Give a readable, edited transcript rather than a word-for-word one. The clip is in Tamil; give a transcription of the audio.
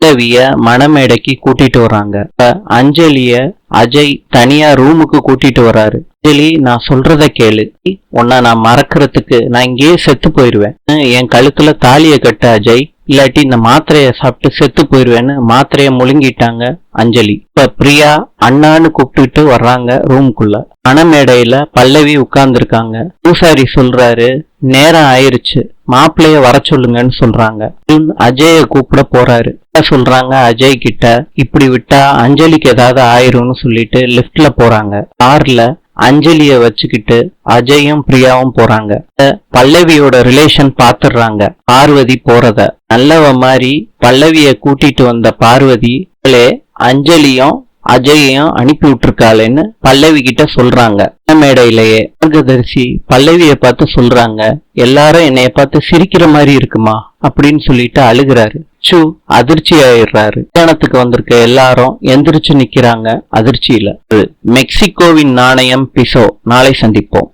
பல்லவிய மணமேடைக்கு கூட்டிட்டு வராங்க. அஞ்சலிய அஜய் தனியா ரூமுக்கு கூட்டிட்டு வராரு. அஞ்சலி, நான் சொல்றத கேளு. உன்னை நான் மறக்கிறதுக்கு நான் இங்கேயே செத்து போயிருவேன். என் கழுத்துல தாலிய கட்ட அஜய், இல்லாட்டி இந்த மாத்திரைய சாப்பிட்டு செத்து போயிருவேன்னு மாத்திரைய முழுங்கிட்டாங்க அஞ்சலி. இப்ப பிரியா அண்ணான்னு கூப்பிட்டுட்டு வர்றாங்க ரூமுக்குள்ள. மணமேடையில பல்லவி உட்கார்ந்துருக்காங்க. பூசாரி சொல்றாரு, நேரம் ஆயிருச்சு, மாப்பிள்ளைய வர சொல்லுங்கன்னு சொல்றாங்க. அஜய கூப்பிட போறாரு. சொல்றாங்க அஜய் கிட்ட, இப்படி விட்டா அஞ்சலிக்கு ஏதாவது ஆயிரும்னு சொல்லிட்டு லிப்ட்ல போறாங்க. கார்ல அஞ்சலிய வச்சுக்கிட்டு அஜயும் பிரியாவும் போறாங்க. பல்லவியோட ரிலேஷன் பாத்துடுறாங்க பார்வதி போறத. நல்லவ மாதிரி பல்லவிய கூட்டிட்டு வந்த பார்வதி அஞ்சலியும் அஜயையும் அனுப்பி விட்டுருக்காளேன்னு பல்லவி கிட்ட சொல்றாங்க. மேடையிலேயே மார்கதர்சி பல்லவிய பார்த்து சொல்றாங்க, எல்லாரும் என்னைய பார்த்து சிரிக்கிற மாதிரி இருக்குமா அப்படின்னு சொல்லிட்டு அழுகிறாரு. அதிர்ச்சி ஆயிடுறாரு. கல்யாணத்துக்கு வந்திருக்க எல்லாரும் எந்திரிச்சு நிக்கிறாங்க அதிர்ச்சியில. மெக்சிகோவின் நாணயம் பிசோ. நாளை சந்திப்போம்.